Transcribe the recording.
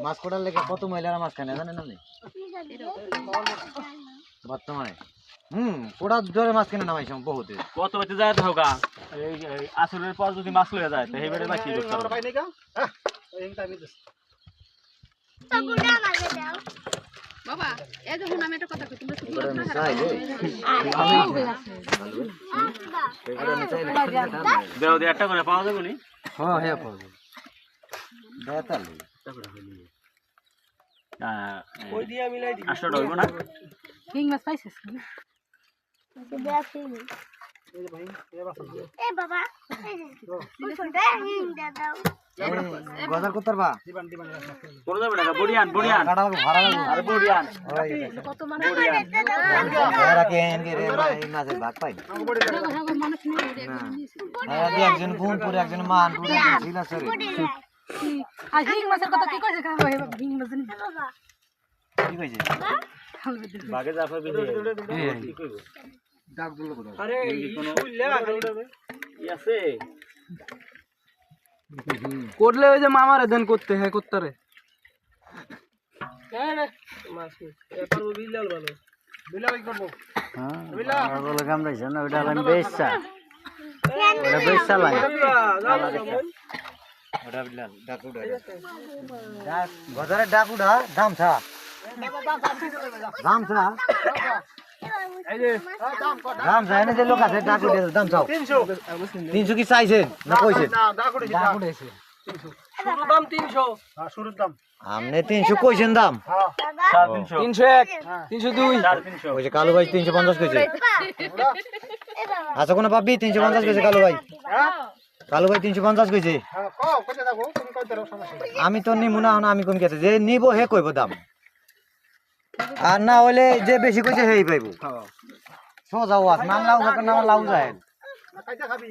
মাছ কোটার লেগে কত মহিলারা মাছ খায় না জানেন আপনি বর্তমানে কোটার জোরে মাছ কিনে নামাইছে বহুত কত হইতে যায় তো গা এই আসরের পর যদি মাছ লয়ে যায় তো এইবারে বাকি করতে আমরা পাই নাই গা হ্যাঁ এই টাইমে দিস বাবা এই দেখুন আমি একটা কথা কই তোমরা শুধু দেও দে একটা করে পাওয়া যাবে নি হ্যাঁ হ্যাঁ পাবো বেতালি ওই দিয়া মিলাই দি 800 টাকা হইব না হিং মাছ পাইছিস এ বাবা গজার করতারবা কোন যাবে না বড়িয়ান কাটা লাগবে ভাড়া লাগবে আরে বড়িয়ান কত মানে এরা কে এনকে রে এই মাছের ভাগ পাই মানুষ নেই এরা দিয়ে একজন ফোন করে একজন মান করে ছিল সরে আর হিং মাছের কথা কি কইছে খাবো হিং মাছ নি কি কইছে বাগে জাফা বিলে কি কইব ডাক দিল কোথা আরে ফুললে কি আছে করলে ওই যে মামারে দেন করতে হ্যাঁ করতে মাছ পারবো বিলাল ভালো বিলাল করব হ্যাঁ বলে কামড়াইছে না ওটা আমি বেচছা ওটা বেচছা লাগে ওটা বিলাল ডাকুডা ডাক গজারে ডাকুডা গামছা গামছা এই যে গামছা এনে যে লোক আছে ডাকুডা গামছা 300 কি চাইছেন না কইছেন না ডাকুড়ি ডাকুডাইছে শুরুর দাম 300 হ্যাঁ শুরুর দাম আমনে 300 কইছেন দাম হ্যাঁ 300 301 302 350 কইছে কালু ভাই 350 কইছে আচ্ছা কোন পাবি 350 কইছে কালু ভাই হ্যাঁ কালু ভাই 350 কইছে হ্যাঁ কও কত দাও তুমি কত দাও সমস্যা আমি তো নিমু না আমি কম কেছে যে নিব হে কইব দাম আর না হইলে যে বেশি কইছে হেই পাইবো সোজা ওয়াস নাম লাউ যখন নাম লাউ যায় না কাইটা খাবি